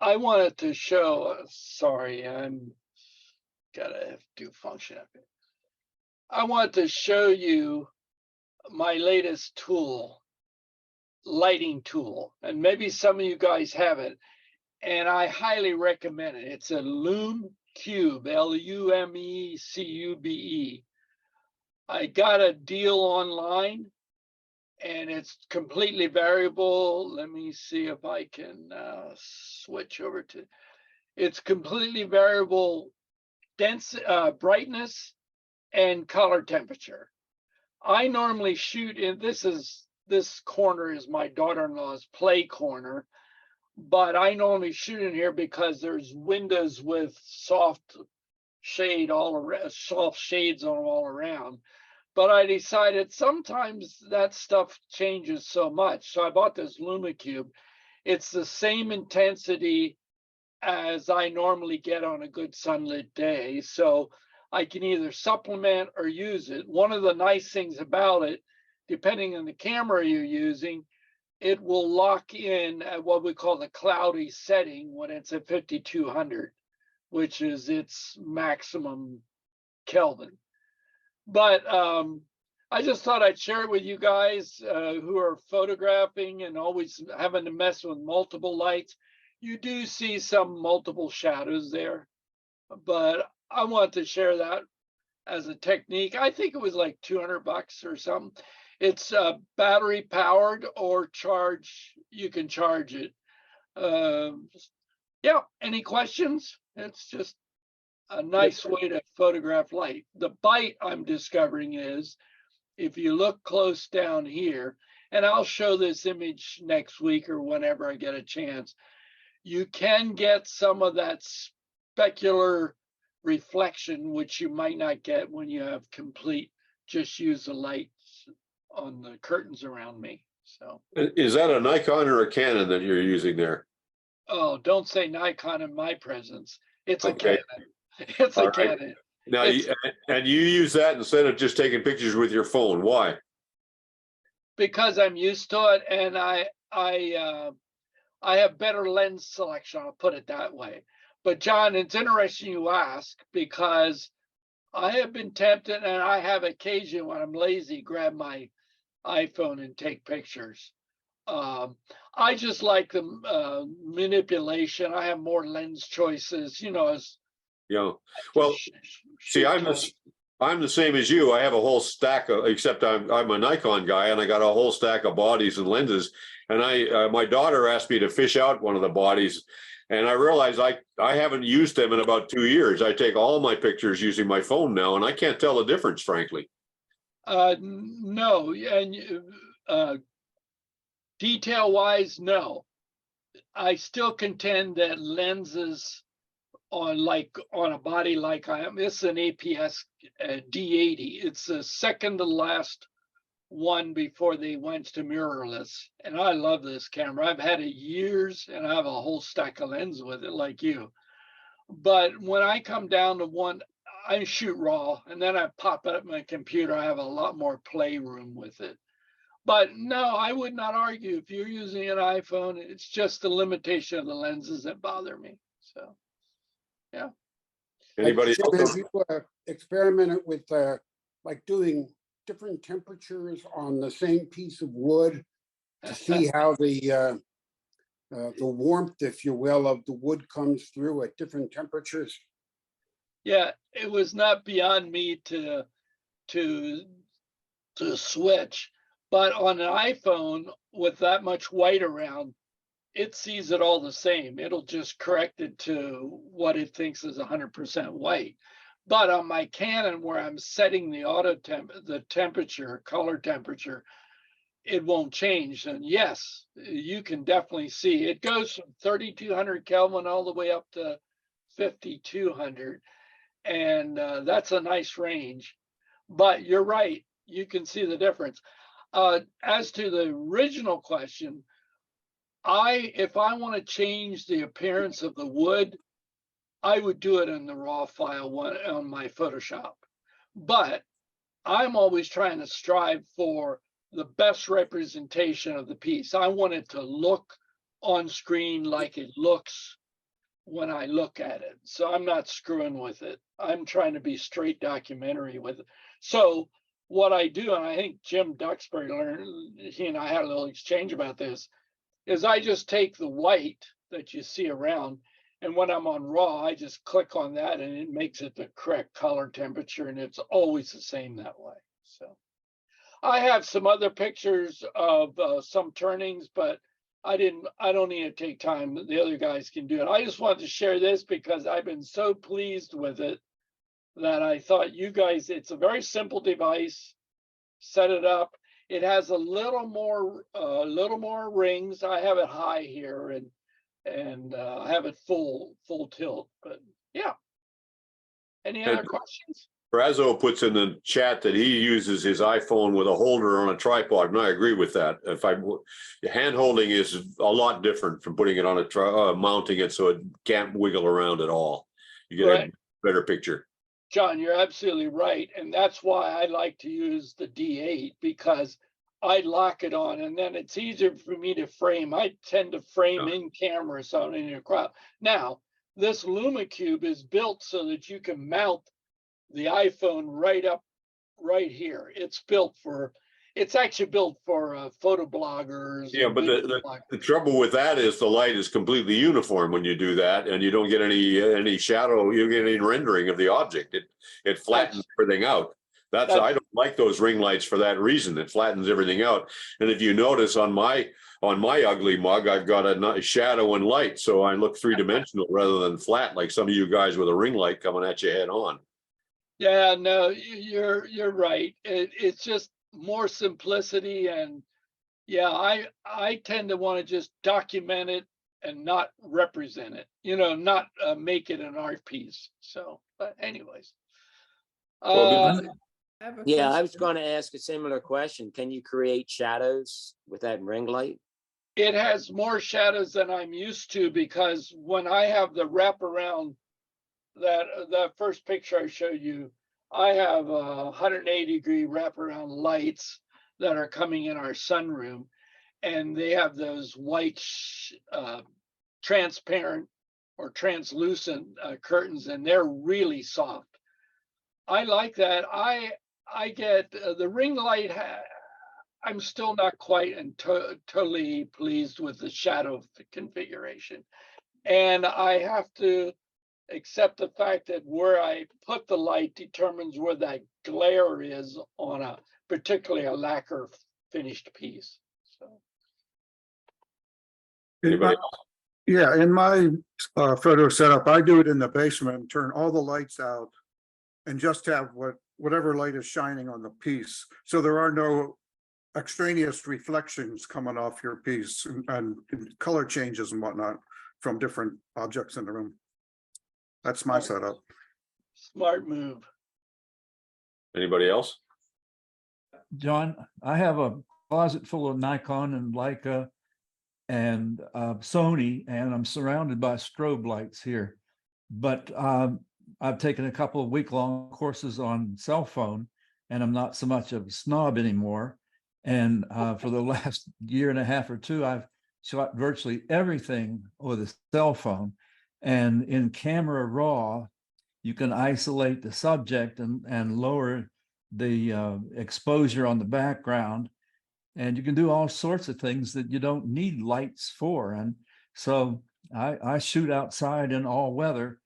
I wanted to show, sorry, I'm gotta do function up here. I want to show you my latest tool, lighting tool, and maybe some of you guys have it, and I highly recommend it. It's a Lume Cube, Lumecube. I got a deal online and it's completely variable. Let me see if I can switch over to, it's completely variable brightness and color temperature. I normally shoot in, this corner is my daughter-in-law's play corner, but I normally shoot in here because there's windows with soft shade all around, soft shades on all around. But I decided sometimes that stuff changes so much. So I bought this Lumecube. It's the same intensity as I normally get on a good sunlit day. So I can either supplement or use it. One of the nice things about it, depending on the camera you're using, it will lock in at what we call the cloudy setting when it's at 5200, which is its maximum Kelvin. But I just thought I'd share it with you guys who are photographing and always having to mess with multiple lights. You do see some multiple shadows there, but I want to share that as a technique. I think it was like $200 or something. It's battery powered or you can charge it. Yeah, any questions? It's just a nice way to photograph light. The bite I'm discovering is, if you look close down here, and I'll show this image next week or whenever I get a chance, you can get some of that specular reflection, which you might not get when you have just use the lights on the curtains around me. So Is that a Nikon or a Canon that you're using there? Oh, don't say Nikon in my presence. It's a Okay. Canon. It's a Canon. Now, and you use that instead of just taking pictures with your phone. Why? Because I'm used to it, and I have better lens selection. I'll put it that way. But John, it's interesting you ask, because I have been tempted, and I have occasion when I'm lazy, grab my iPhone and take pictures. I just like the manipulation. I have more lens choices, as you know, well, see, I'm the same as you. I have a whole stack of, except I'm a Nikon guy, and I got a whole stack of bodies and lenses. And my daughter asked me to fish out one of the bodies, and I realized I haven't used them in about 2 years. I take all my pictures using my phone now, and I can't tell the difference, frankly. No, and detail wise, no. I still contend that lenses on a body like I am, this is an APS D80. It's the second to last one before they went to mirrorless. And I love this camera. I've had it years and I have a whole stack of lenses with it like you. But when I come down to one, I shoot raw and then I pop it up my computer. I have a lot more playroom with it. But no, I would not argue if you're using an iPhone, it's just the limitation of the lenses that bother me. So, yeah. Anybody Jim, else? have you experimented with like doing different temperatures on the same piece of wood to see how the warmth, if you will, of the wood comes through at different temperatures? Yeah, it was not beyond me to switch, but on an iPhone with that much white around, it sees it all the same. It'll just correct it to what it thinks is 100% white. But on my Canon, where I'm setting the temperature, color temperature, it won't change. And yes, you can definitely see it goes from 3,200 Kelvin all the way up to 5,200. And that's a nice range. But you're right, you can see the difference. As to the original question, if I want to change the appearance of the wood, I would do it in the raw file on my Photoshop. But I'm always trying to strive for the best representation of the piece. I want it to look on screen like it looks when I look at it. So I'm not screwing with it. I'm trying to be straight documentary with it. So what I do, and I think Jim Duxbury learned, he and I had a little exchange about this, is I just take the white that you see around, and when I'm on raw, I just click on that and it makes it the correct color temperature, and it's always the same that way. So I have some other pictures of some turnings, but I don't need to take time. The other guys can do it. I just wanted to share this because I've been so pleased with it that I thought you guys, it's a very simple device. Set it up. It has a little more rings. I have it high here and I have it full tilt, but yeah. Any other questions? Brazo puts in the chat that he uses his iPhone with a holder on a tripod, and I agree with that. Hand holding is a lot different from putting it on mounting it so it can't wiggle around at all. You get a better picture. John, you're absolutely right. And that's why I like to use the D8, because I lock it on and then it's easier for me to frame. I tend to frame in camera so I'm in a crowd. Now, this LumaCube is built so that you can mount the iPhone right here. It's actually built for photo bloggers. Yeah, but the trouble with that is the light is completely uniform when you do that, and you don't get any shadow. You get any rendering of the object. It flattens everything out. I don't like those ring lights for that reason. It flattens everything out. And if you notice on my ugly mug, I've got a shadow and light, so I look three-dimensional rather than flat like some of you guys with a ring light coming at you head on. Yeah, no, you're right. It's just more simplicity, and yeah, I tend to want to just document it and not represent it, not make it an art piece. So, but anyways, yeah, I was going to ask a similar question. Can you create shadows with that ring light? It has more shadows than I'm used to, because when I have the wraparound, that first picture I showed you, I have 180-degree wraparound lights that are coming in our sunroom, and they have those white transparent or translucent curtains, and they're really soft. I like that. I get the ring light. I'm still not quite totally pleased with the shadow configuration, and I have to except the fact that where I put the light determines where that glare is on a particularly a lacquer finished piece. So Anybody? Yeah, in my photo setup, I do it in the basement and turn all the lights out and just have whatever light is shining on the piece. So there are no extraneous reflections coming off your piece and color changes and whatnot from different objects in the room. That's my setup. smart move. Anybody else? John, I have a closet full of Nikon and Leica and Sony, and I'm surrounded by strobe lights here. But I've taken a couple of week-long courses on cell phone, and I'm not so much of a snob anymore. And for the last year and a half or two, I've shot virtually everything with a cell phone. And in Camera Raw, you can isolate the subject and lower the exposure on the background. And you can do all sorts of things that you don't need lights for. And so I shoot outside in all weather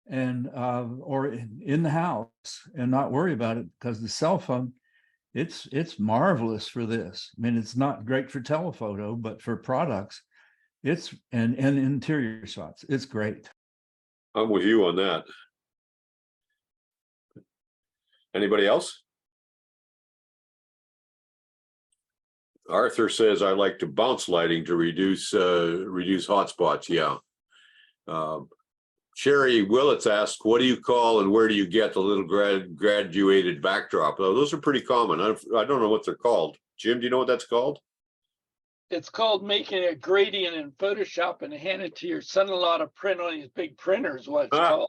and or in the house and not worry about it, because the cell phone, it's marvelous for this. I mean, it's not great for telephoto, but for products, it's and interior shots, it's great. I'm with you on that. Anybody else? Arthur says I like to bounce lighting to reduce hotspots. Yeah. Sherry Willits asked, what do you call and where do you get the little graduated backdrop? Those are pretty common. I don't know what they're called. Jim, do you know what that's called? It's called making a gradient in Photoshop and hand it to your son-in-law to print on these big printers. What it's called.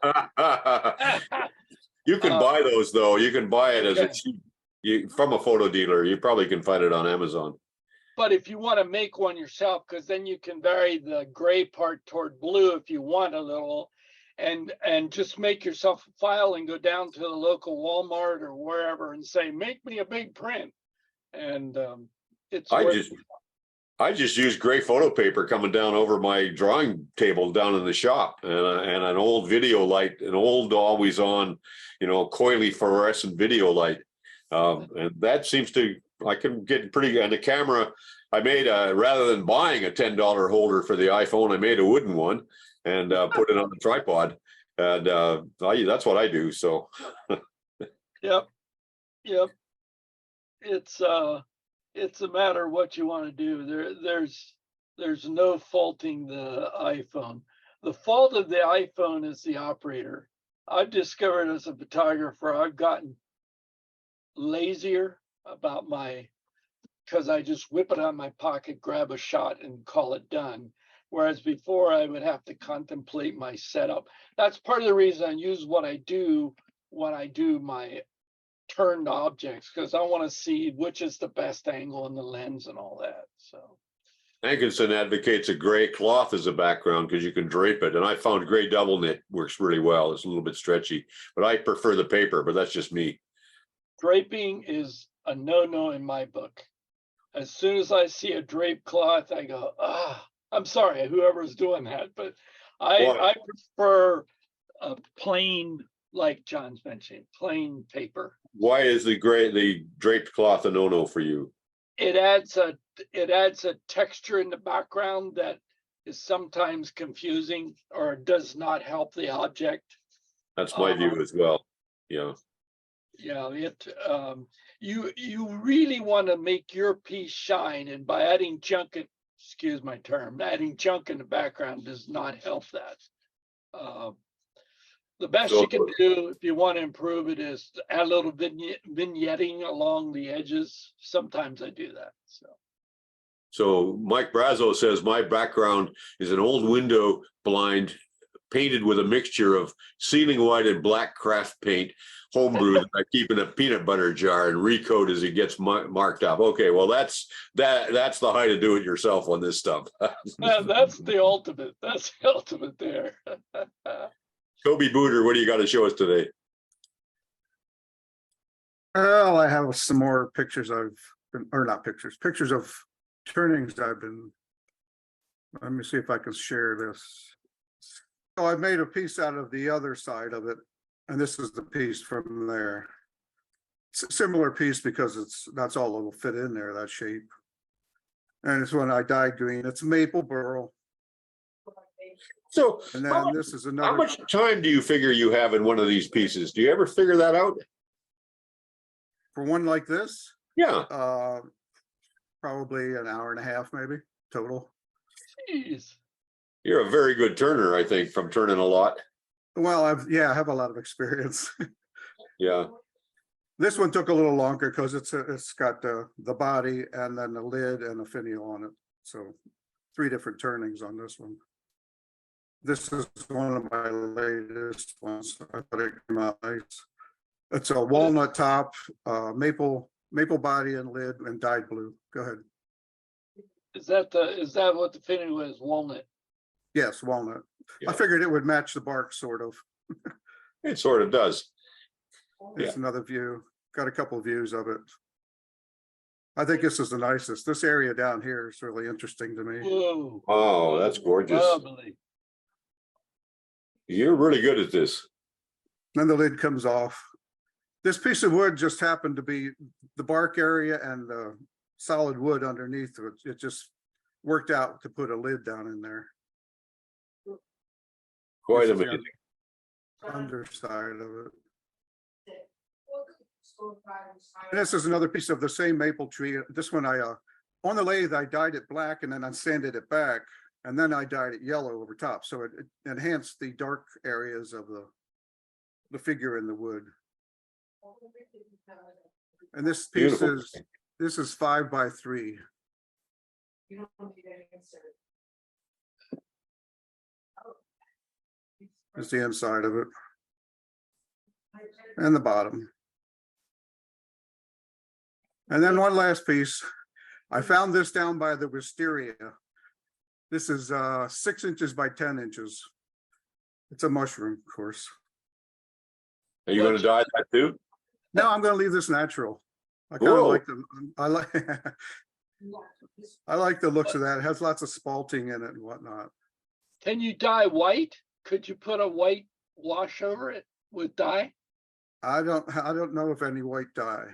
You can buy those though. You can buy it as a cheap, from a photo dealer. You probably can find it on Amazon. But if you want to make one yourself, because then you can vary the gray part toward blue if you want a little, and just make yourself a file and go down to the local Walmart or wherever and say, make me a big print. And it's I just use gray photo paper coming down over my drawing table down in the shop, and an old video light, an old always on, coily fluorescent video light. And that seems to, I can get pretty, and the camera, I made rather than buying a $10 holder for the iPhone, I made a wooden one and put it on the tripod. And that's what I do. So. Yep. It's a matter of what you want to do. There's no faulting the iPhone. The fault of the iPhone is the operator. I've discovered as a photographer, I've gotten lazier about because I just whip it out of my pocket, grab a shot and call it done. Whereas before I would have to contemplate my setup. That's part of the reason I use what I do when I do my turned objects, because I want to see which is the best angle in the lens and all that. So Hankinson advocates a gray cloth as a background because you can drape it, and I found gray double knit works really well. It's a little bit stretchy, but I prefer the paper, but that's just me. Draping is a no-no in my book. As soon as I see a draped cloth, I go, I'm sorry, whoever's doing that, but I prefer a plain, like John's mentioning, plain paper. Why is the draped cloth a no-no for you? It adds a texture in the background that is sometimes confusing or does not help the object. That's my view as well. Yeah. Yeah, you really want to make your piece shine, and by adding junk, excuse my term, adding junk in the background does not help that. The best you can do if you want to improve it is to add a little vignetting along the edges. Sometimes I do that. So Mike Brazo says my background is an old window blind painted with a mixture of ceiling white and black craft paint, homebrew that I keep in a peanut butter jar and recoat as it gets marked up. Okay, well that's the height of do it yourself on this stuff. That's the ultimate. That's the ultimate there. Toby Bouder, what do you got to show us today? Well, I have some more pictures pictures of turnings I've been. Let me see if I can share this. I made a piece out of the other side of it, and this is the piece from there. Similar piece because that's all that'll fit in there, that shape. And it's one I dyed green. It's maple burl. So And how then this is another. much time do you figure you have in one of these pieces? Do you ever figure that out? For one like this, Yeah, probably an hour and a half, maybe total. Jeez. you're a very good turner, I think, from turning a lot. Well, I have a lot of experience. Yeah. This one took a little longer because it's got the body and then the lid and a finial on it. So 3 different turnings on this one. This is one of my latest ones. I thought it came out nice. It's a walnut top, maple body and lid, and dyed blue. Go ahead. Is that what the finish was? Walnut? Yes, walnut. Yeah. I figured it would match the bark, sort of. It sort of does. It's another view. Got a couple of views of it. I think this is the nicest. This area down here is really interesting to me. Whoa. Oh, that's gorgeous. Lovely. You're really good at this. Then the lid comes off. This piece of wood just happened to be the bark area and the solid wood underneath it. It just worked out to put a lid down in there. Quite This is the amazing. underside of it. And this is another piece of the same maple tree. This one on the lathe, I dyed it black and then I sanded it back. And then I dyed it yellow over top. So it enhanced the dark areas of the figure in the wood. And this piece is 5 by 3. It's the inside of it. And the bottom. And then one last piece. I found this down by the wisteria. This is 6 inches by 10 inches. It's a mushroom, of course. Are you going to dye that too? No, I'm going to leave this natural. I kind of Whoa. like I like the looks of that. It has lots of spalting in it and whatnot. Can you dye white? Could you put a white wash over it with dye? I don't know if any white dye.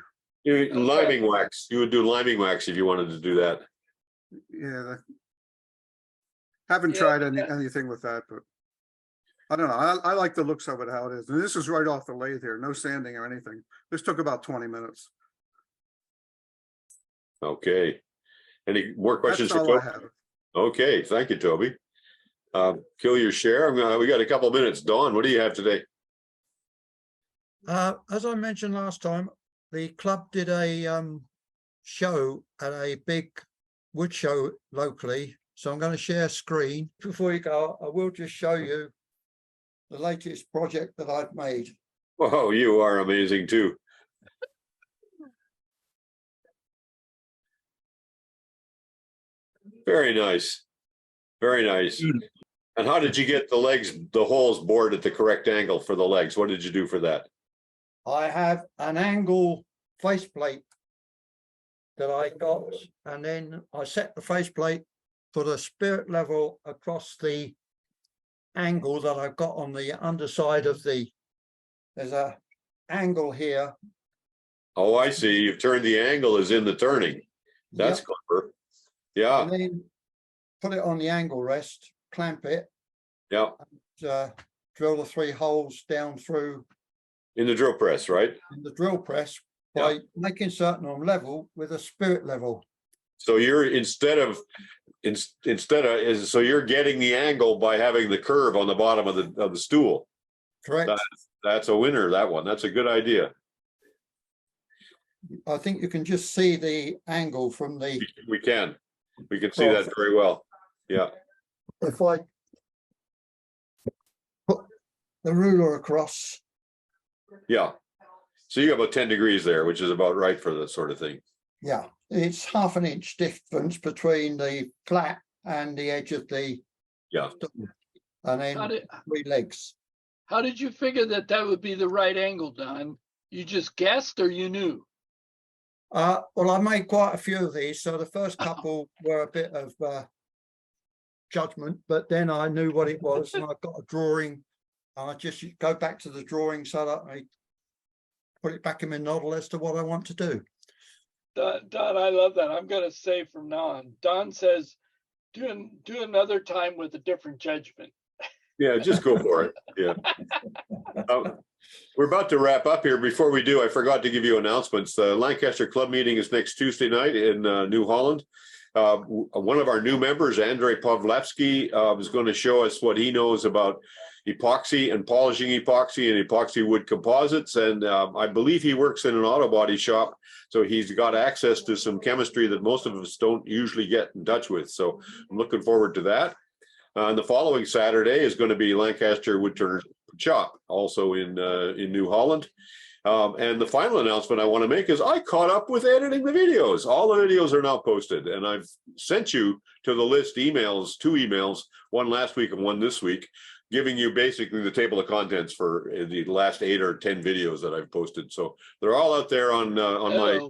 Liming wax. You would do liming wax if you wanted to do that. Yeah. Haven't Yeah, tried anything with that, but I don't know. I like the looks of it, how it is. And this is right off the lathe here. No sanding or anything. This took about 20 minutes. Okay. Any more questions That's for all I Toby? have. Okay, thank you, Toby. Kill your share. We got a couple of minutes. Dawn, what do you have today? As I mentioned last time, the club did a show at a big wood show locally. So I'm going to share screen. Before you go, I will just show you the latest project that I've made. Oh, you are amazing too. Very nice. Very nice. And how did you get the holes bored at the correct angle for the legs? What did you do for that? I have an angle faceplate that I got, and then I set the faceplate for the spirit level across the angle that I've got on the underside of there's a angle here. Oh, I see. You've turned the angle is in the turning. That's Yep. clever. Yeah, And then put it on the angle rest, clamp it, yeah. drill the 3 holes down through In the drill press, right? in the drill press by making certain on level with a spirit level. So you're so you're getting the angle by having the curve on the bottom of the stool. Correct. That's a winner, that one. That's a good idea. I think you can just see the angle from the, We can see that very well. Yeah. if I put the ruler across. Yeah. So you have about 10 degrees there, which is about right for that sort of thing. Yeah, it's 1/2 inch difference between the flat and the edge of the Yeah. stool, and then How did, 3 legs. how did you figure that would be the right angle, Don? You just guessed or you knew? Well, I made quite a few of these, so the first couple were a bit of judgment, but then I knew what it was and I got a drawing. I just go back to the drawing so that I put it back in my novel as to what I want to do. Don, I love that. I'm going to say from now on, Don says, do another time with a different judgment. Yeah, just go for it. Yeah. We're about to wrap up here. Before we do, I forgot to give you announcements. The Lancaster Club meeting is next Tuesday night in New Holland. One of our new members, Andrei Pavlevsky, is going to show us what he knows about epoxy and polishing epoxy and epoxy wood composites. And I believe he works in an auto body shop, so he's got access to some chemistry that most of us don't usually get in touch with. So I'm looking forward to that. And the following Saturday is going to be Lancaster Woodturners Shop, also in New Holland. And the final announcement I want to make is I caught up with editing the videos. All the videos are now posted, and I've sent you to the list emails, 2 emails, one last week and one this week, giving you basically the table of contents for the last 8 or 10 videos that I've posted. So they're all out there on my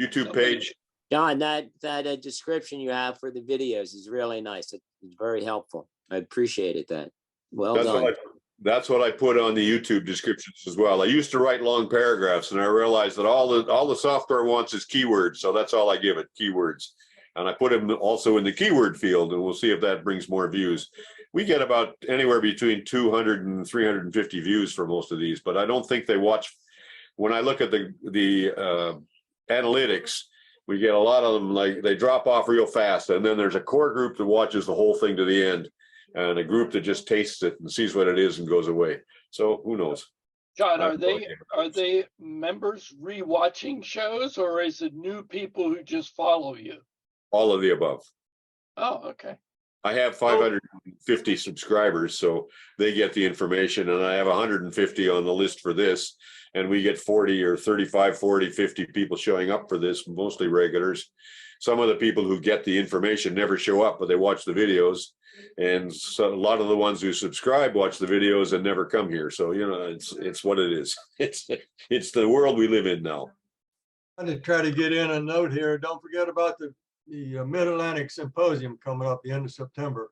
YouTube page. John, that description you have for the videos is really nice. It's very helpful. I appreciated that. Well done. That's what I put on the YouTube descriptions as well. I used to write long paragraphs, and I realized that all the software wants is keywords, so that's all I give it, keywords. And I put them also in the keyword field, and we'll see if that brings more views. We get about anywhere between 200 and 350 views for most of these, but I don't think they watch. When I look at the analytics, we get a lot of them, like they drop off real fast, and then there's a core group that watches the whole thing to the end, and a group that just tastes it and sees what it is and goes away. So who knows? John, are they members rewatching shows, or is it new people who just follow you? All of the above. Oh, okay. I have 550 subscribers, so they get the information, and I have 150 on the list for this, and we get 40 or 35, 40, 50 people showing up for this, mostly regulars. Some of the people who get the information never show up, but they watch the videos, and so a lot of the ones who subscribe watch the videos and never come here. So, you know, it's what it is. It's the world we live in now. I'm going to try to get in a note here. Don't forget about the Mid-Atlantic Symposium coming up the end of September.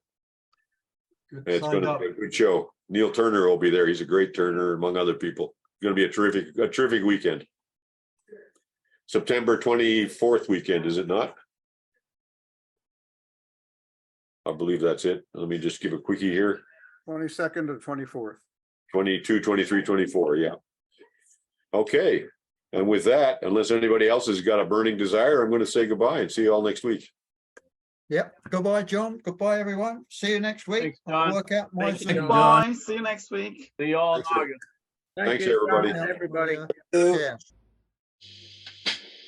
It's going to be a good show. Neil Turner will be there. He's a great turner, among other people. It's going to be a terrific weekend. September 24th weekend, is it not? I believe that's it. Let me just give a quickie here. 22nd to 24th. 22, 23, 24. Yeah. Okay. And with that, unless anybody else has got a burning desire, I'm going to say goodbye and see you all next week. Yep. Goodbye, John. Goodbye, everyone. See you next week. Thanks, John. Work out my Thank you, Zoom. John. See you next week. See you all in Thanks, August. Thanks, everybody. Everybody. Yeah.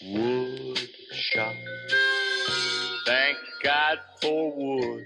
Wood shop. Thank God for wood.